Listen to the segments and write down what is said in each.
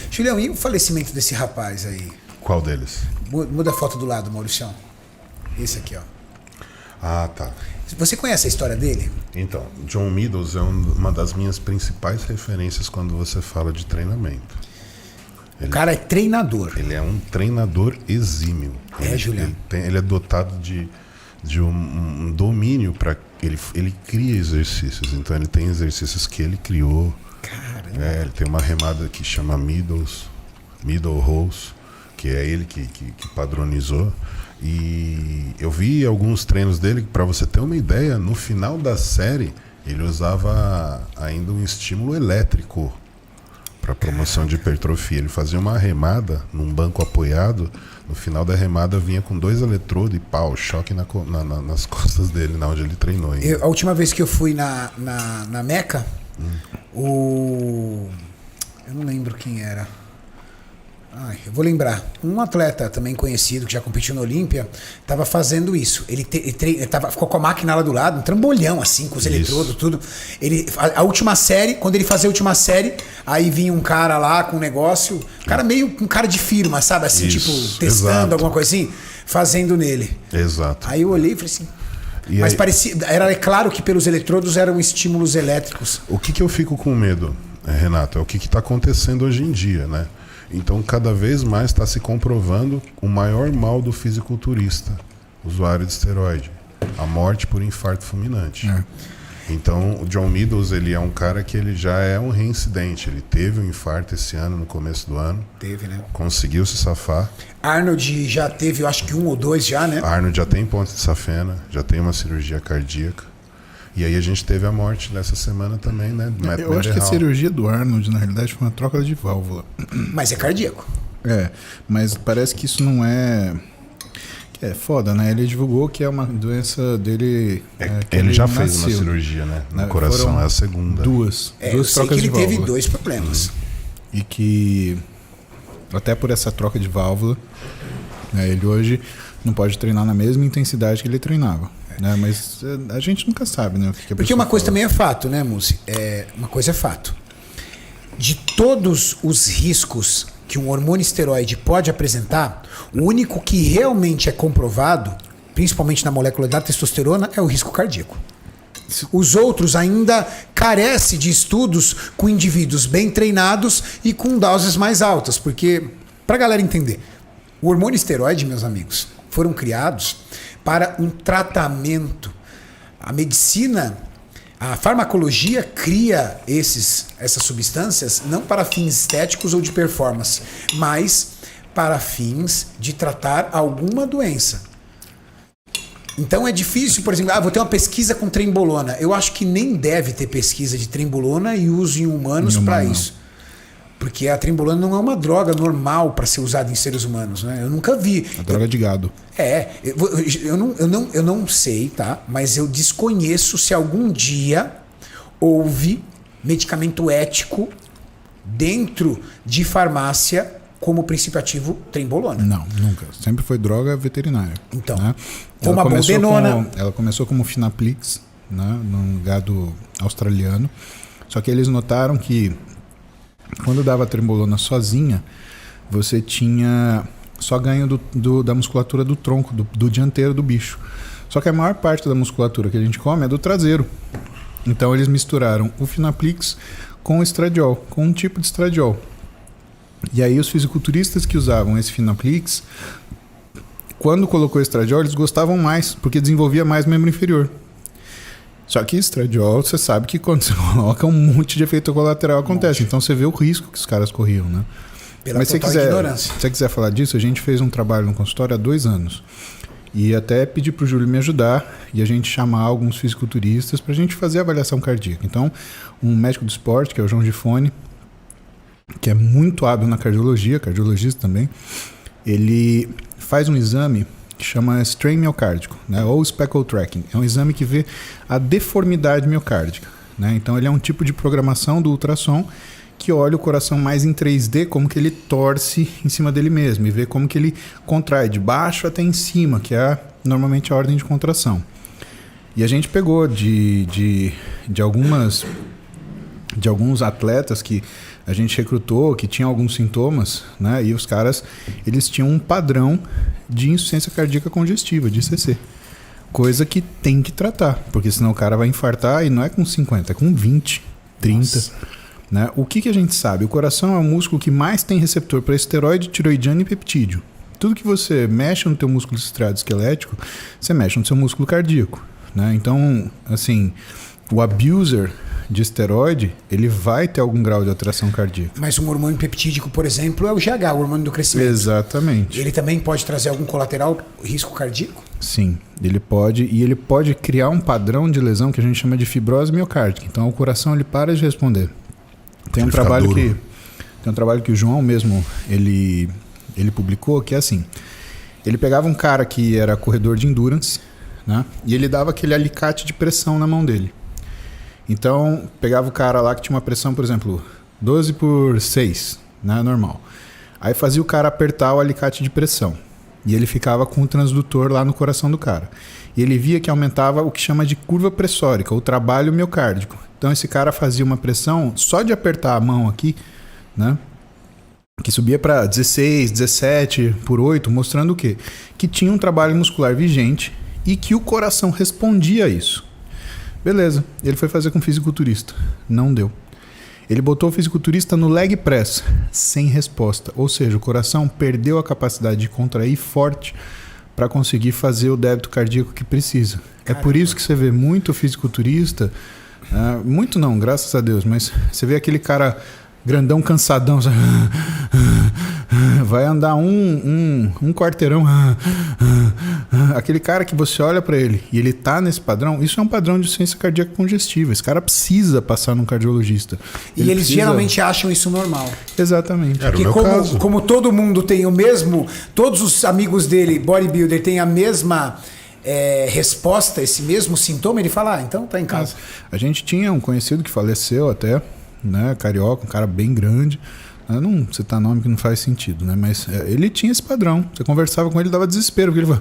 Julião, e o falecimento desse rapaz aí? Qual deles? Muda a foto do lado, Mauricião. Esse aqui, ó. Ah, tá. Você conhece a história dele? Então, John Meadows é uma das minhas principais referências quando você fala de treinamento. O cara é treinador. Ele é um treinador exímio. Julião. Ele é dotado de um domínio para... Ele cria exercícios. Então, ele tem exercícios que ele criou. Caramba. Ele tem uma remada que chama Middle Rows, que é ele que padronizou. E eu vi alguns treinos dele, para você ter uma ideia, no final da série ele usava ainda um estímulo elétrico para promoção de hipertrofia. Ele fazia uma remada num banco apoiado, no final da remada vinha com 2 eletrodos e choque nas costas dele, na onde ele treinou. A última vez que eu fui na Meca, eu não lembro quem era. Eu vou lembrar. Um atleta também conhecido, que já competiu no Olímpia, estava fazendo isso. Ele ficou com a máquina lá do lado, um trambolhão assim, com os eletrodos, tudo. A última série, quando ele fazia a última série, aí vinha um cara lá com um negócio, cara meio com cara de firma, sabe? Assim, isso, tipo, testando alguma coisa assim, fazendo nele. Exato. Aí eu olhei e falei assim... Mas parecia, era claro que pelos eletrodos eram estímulos elétricos. O que eu fico com medo, Renato, é o que está acontecendo hoje em dia, né? Então, cada vez mais está se comprovando o maior mal do fisiculturista, usuário de esteroide, a morte por infarto fulminante. Então, o John Meadows, ele é um cara que ele já é um reincidente. Ele teve um infarto esse ano, no começo do ano. Teve, né? Conseguiu se safar. Arnold já teve, eu acho que 1 ou 2 já, né? Arnold já tem ponte de safena, já tem uma cirurgia cardíaca. E aí a gente teve a morte dessa semana também, né? Eu acho que a cirurgia do Arnold, na realidade, foi uma troca de válvula. Mas é cardíaco. Mas parece que isso não é... É foda, né? Ele divulgou que é uma doença dele... ele já fez uma cirurgia, né? No coração, é a segunda. Duas eu sei trocas que ele de válvula. teve 2 problemas. E que, até por essa troca de válvula, ele hoje não pode treinar na mesma intensidade que ele treinava. Mas a gente nunca sabe, né? Porque uma coisa também é fato, né, Mussi? Uma coisa é fato. De todos os riscos que um hormônio esteroide pode apresentar, o único que realmente é comprovado, principalmente na molécula da testosterona, é o risco cardíaco. Os outros ainda carecem de estudos com indivíduos bem treinados e com doses mais altas. Porque, pra galera entender, o hormônio esteroide, meus amigos, foram criados para um tratamento. A medicina, a farmacologia cria essas substâncias não para fins estéticos ou de performance, mas para fins de tratar alguma doença. Então é difícil, por exemplo, vou ter uma pesquisa com trembolona. Eu acho que nem deve ter pesquisa de trembolona e uso em humanos para isso. Porque a trembolona não é uma droga normal para ser usada em seres humanos, né? Eu nunca vi. A droga de gado. Eu não sei, tá? Mas eu desconheço se algum dia houve medicamento ético dentro de farmácia como princípio ativo trembolona. Não, nunca. Sempre foi droga veterinária. Então, né? Como a boldenona. Ela começou como Finaplix, né? Num gado australiano. Só que eles notaram que quando dava trembolona sozinha, você tinha só ganho da musculatura do tronco, do dianteiro do bicho. Só que a maior parte da musculatura que a gente come é do traseiro. Então eles misturaram o Finaplix com o estradiol, com um tipo de estradiol. E aí os fisiculturistas que usavam esse Finaplix, quando colocou o estradiol, eles gostavam mais, porque desenvolvia mais membro inferior. Só que estradiol, você sabe que quando você coloca, um monte de efeito colateral acontece. Então você vê o risco que os caras corriam, né? Mas se você quiser falar disso, a gente fez um trabalho no consultório há 2 anos. E até pedi para o Júlio me ajudar e a gente chamar alguns fisiculturistas para a gente fazer a avaliação cardíaca. Então, um médico do esporte, que é o João Gifone, que é muito hábil na cardiologia, cardiologista também, ele faz um exame que chama strain miocárdico, né, ou speckle tracking. É um exame que vê a deformidade miocárdica, né? Então ele é um tipo de programação do ultrassom que olha o coração mais em 3D, como que ele torce em cima dele mesmo e vê como que ele contrai de baixo até em cima, que é normalmente a ordem de contração. E a gente pegou de de alguns atletas que a gente recrutou, que tinham alguns sintomas, né? E os caras, eles tinham um padrão de insuficiência cardíaca congestiva, de ICC. Coisa que tem que tratar, porque senão o cara vai infartar e não é com 50, é com 20, 30. Né? O que a gente sabe? O coração é o músculo que mais tem receptor para esteroide, tiroidiano e peptídeo. Tudo que você mexe no teu músculo estriado esquelético, você mexe no seu músculo cardíaco. Né? Então, assim, o abuser de esteroide, ele vai ter algum grau de alteração cardíaca. Mas um hormônio peptídico, por exemplo, é o GH, o hormônio do crescimento. Exatamente. Ele também pode trazer algum colateral, risco cardíaco? Sim, ele pode, e ele pode criar um padrão de lesão que a gente chama de fibrose miocárdica. Então o coração ele para de responder. Tem um trabalho que o João mesmo ele publicou, que é assim, ele pegava um cara que era corredor de endurance, né, e ele dava aquele alicate de pressão na mão dele. Então, pegava o cara lá que tinha uma pressão, por exemplo, 12/6, né, normal. Aí fazia o cara apertar o alicate de pressão. E ele ficava com o transdutor lá no coração do cara. E ele via que aumentava o que chama de curva pressórica, o trabalho miocárdico. Então, esse cara fazia uma pressão só de apertar a mão aqui, né, que subia para 16, 17/8, mostrando o quê? Que tinha um trabalho muscular vigente e que o coração respondia a isso. Beleza, ele foi fazer com o fisiculturista. Não deu. Ele botou o fisiculturista no leg press, sem resposta. Ou seja, o coração perdeu a capacidade de contrair forte para conseguir fazer o débito cardíaco que precisa. Caramba. É por isso que você vê muito fisiculturista, muito não, graças a Deus, mas você vê aquele cara grandão, cansadão, vai andar um quarteirão, aquele cara que você olha para ele e ele tá nesse padrão, isso é um padrão de insuficiência cardíaca congestiva. Esse cara precisa passar num cardiologista. E eles geralmente acham isso normal. Exatamente. Porque como todo mundo tem o mesmo, todos os amigos dele, bodybuilder, têm a mesma resposta, esse mesmo sintoma, ele fala, então tá em casa. A gente tinha um conhecido que faleceu até, né, carioca, um cara bem grande. Eu não citar nome que não faz sentido, né? Mas ele tinha esse padrão. Você conversava com ele, dava desespero, porque ele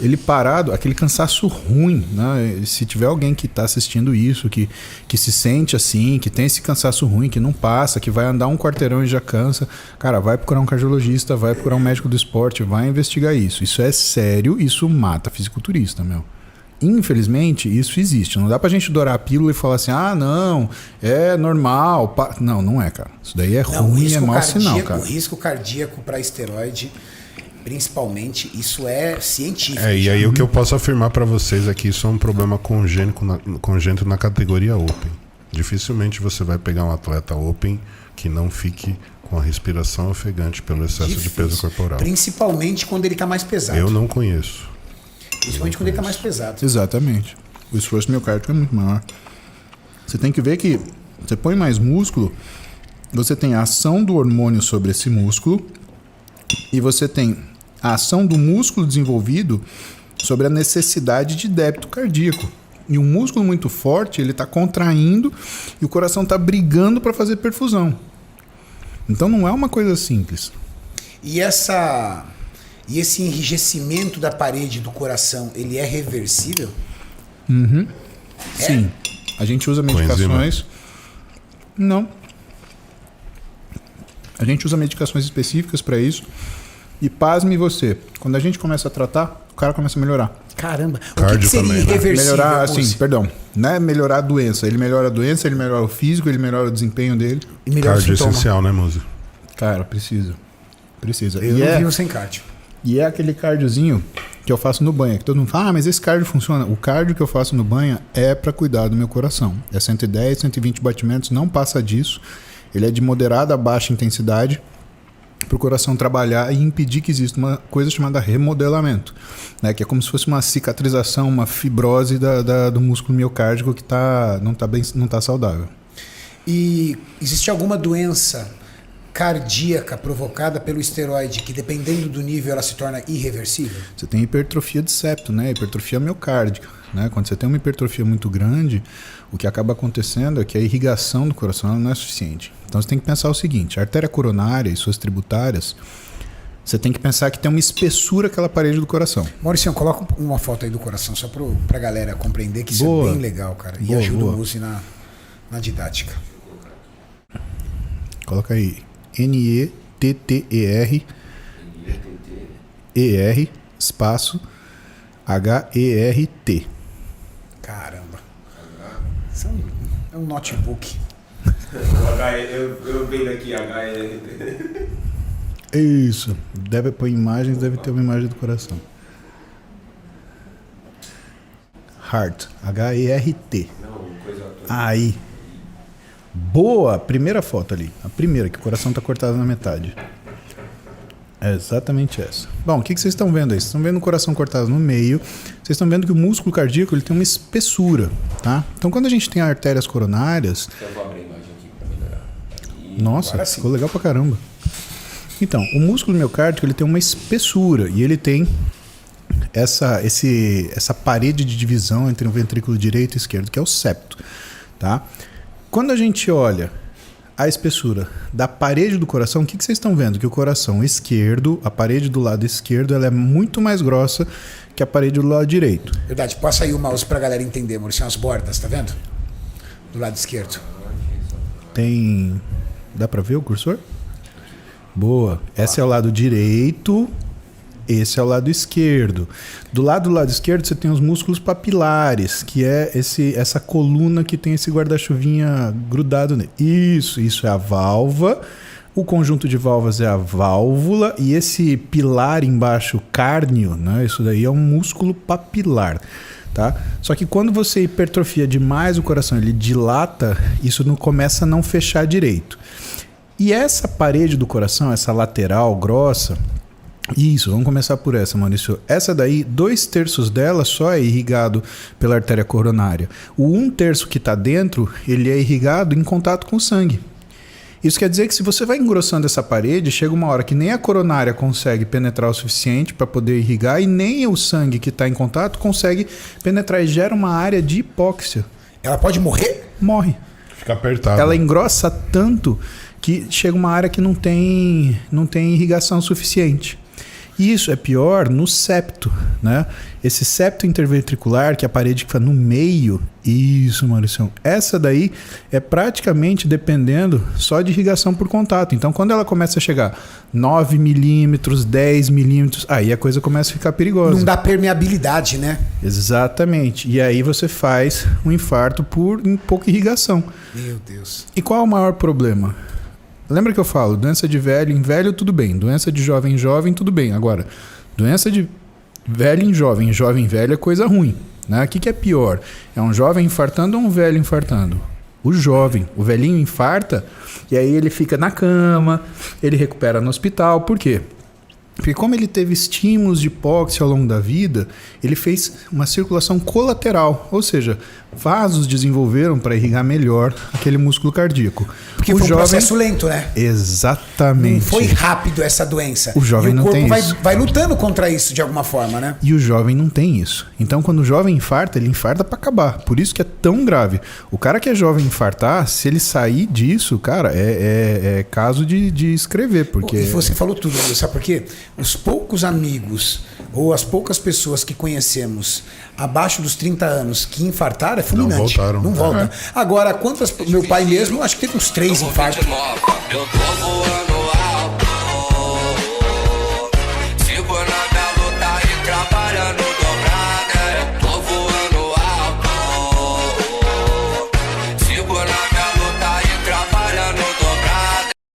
ele parado, aquele cansaço ruim, né? Se tiver alguém que está assistindo isso, que se sente assim, que tem esse cansaço ruim, que não passa, que vai andar um quarteirão e já cansa, cara, vai procurar um cardiologista, vai procurar um médico do esporte, vai investigar isso. Isso é sério, isso mata fisiculturista, meu. Infelizmente, isso existe. Não dá pra gente dourar a pílula e falar assim, não, é normal. Não, não é, cara. Isso daí é ruim, é mau sinal, cara. O risco cardíaco para esteroide, principalmente, isso é científico. E aí o que eu posso afirmar para vocês é que isso é um problema congênito na categoria Open. Dificilmente você vai pegar um atleta Open que não fique com a respiração ofegante pelo excesso de peso corporal. Principalmente quando ele tá mais pesado. Eu não conheço. Principalmente quando ele está mais pesado. Exatamente. O esforço miocárdico é muito maior. Você tem que ver que você põe mais músculo, você tem a ação do hormônio sobre esse músculo e você tem a ação do músculo desenvolvido sobre a necessidade de débito cardíaco. E um músculo muito forte, ele está contraindo e o coração está brigando para fazer perfusão. Então não é uma coisa simples. E esse enrijecimento da parede do coração, ele é reversível? Uhum. Sim. A gente usa medicações... Não. A gente usa medicações específicas para isso. E pasme você, quando a gente começa a tratar, o cara começa a melhorar. Caramba. Cardio o que seria também, né? irreversível? Melhorar, assim, perdão. Não é melhorar a doença. Ele melhora a doença, ele melhora o físico, ele melhora o desempenho dele. E melhora Cardio o sintoma. essencial, né, Muzi? Cara, precisa. Eu não vivo sem cardio. E é aquele cardiozinho que eu faço no banho. Que todo mundo fala, mas esse cardio funciona. O cardio que eu faço no banho é para cuidar do meu coração. É 110, 120 batimentos, não passa disso. Ele é de moderada a baixa intensidade para o coração trabalhar e impedir que exista uma coisa chamada remodelamento, né? Que é como se fosse uma cicatrização, uma fibrose do músculo miocárdico que não está saudável. E existe alguma doença cardíaca provocada pelo esteroide que, dependendo do nível, ela se torna irreversível? Você tem hipertrofia de septo, né? Hipertrofia miocárdica, né? Quando você tem uma hipertrofia muito grande, o que acaba acontecendo é que a irrigação do coração não é suficiente. Então você tem que pensar o seguinte: a artéria coronária e suas tributárias, você tem que pensar que tem uma espessura aquela parede do coração. Maurício, coloca uma foto aí do coração só pra galera compreender que isso é bem legal, cara. E ajuda o Muzi na didática. Coloca aí. N-E-T-T-E-R E-R espaço H-E-R-T. Caramba. É um notebook. Eu venho aqui, HRT. Isso. Deve pôr imagens, deve ter uma imagem do coração. Heart. H-E-R-T. Não, coisa. Aí. Boa! Primeira foto ali. A primeira, que o coração está cortado na metade. É exatamente essa. Bom, o que vocês estão vendo aí? Vocês estão vendo o coração cortado no meio. Vocês estão vendo que o músculo cardíaco ele tem uma espessura, tá? Então, quando a gente tem artérias coronárias... Eu vou abrir a imagem aqui para melhorar. Nossa, ficou legal pra caramba. Então, o músculo miocárdico ele tem uma espessura e ele tem essa parede de divisão entre o ventrículo direito e esquerdo, que é o septo, tá? Quando a gente olha a espessura da parede do coração, o que vocês estão vendo? Que o coração esquerdo, a parede do lado esquerdo, ela é muito mais grossa que a parede do lado direito. Verdade, passa aí o mouse pra galera entender, Maurício. As bordas, tá vendo? Do lado esquerdo. Tem... Dá pra ver o cursor? Boa. Esse é o lado direito, esse é o lado esquerdo. Do lado esquerdo você tem os músculos papilares, que é essa coluna que tem esse guarda-chuvinha grudado nele. Isso é a válvula. O conjunto de válvulas é a válvula e esse pilar embaixo, cárneo, né? Isso daí é um músculo papilar. Tá? Só que quando você hipertrofia demais o coração, ele dilata, isso não começa a não fechar direito. E essa parede do coração, essa lateral grossa, isso, vamos começar por essa, Maurício. Essa daí, 2/3 dela só é irrigado pela artéria coronária. O 1/3 que está dentro, ele é irrigado em contato com o sangue. Isso quer dizer que se você vai engrossando essa parede, chega uma hora que nem a coronária consegue penetrar o suficiente para poder irrigar e nem o sangue que está em contato consegue penetrar e gera uma área de hipóxia. Ela pode morrer? Morre. Fica apertado. Ela engrossa tanto que chega uma área que não tem irrigação suficiente. E isso é pior no septo, né? Esse septo interventricular, que é a parede que fica no meio, isso, Maurício, essa daí é praticamente dependendo só de irrigação por contato. Então, quando ela começa a chegar 9 milímetros, 10 milímetros, aí a coisa começa a ficar perigosa. Não dá permeabilidade, né? Exatamente. E aí você faz um infarto por pouca irrigação. Meu Deus. E qual é o maior problema? Lembra que eu falo, doença de velho em velho, tudo bem. Doença de jovem em jovem, tudo bem. Agora, doença de velho em jovem em velho é coisa ruim. Né? O que é pior? É um jovem infartando ou um velho infartando? O jovem. O velhinho infarta e aí ele fica na cama, ele recupera no hospital. Por quê? Porque como ele teve estímulos de hipóxia ao longo da vida, ele fez uma circulação colateral, ou seja, vasos desenvolveram para irrigar melhor aquele músculo cardíaco. Porque foi um processo lento, né? Exatamente. Não foi rápido essa doença. O jovem não tem isso. E o corpo vai lutando contra isso de alguma forma, né? E o jovem não tem isso. Então, quando o jovem infarta, ele infarta para acabar. Por isso que é tão grave. O cara que é jovem infartar, se ele sair disso, cara, é caso de escrever. Porque... E você falou tudo, sabe por quê? Os poucos amigos ou as poucas pessoas que conhecemos abaixo dos 30 anos que infartaram é fulminante. Não voltaram. Não volta. Agora, quantas... Meu pai mesmo, acho que teve uns 3 infartos. Eu tô voando alto.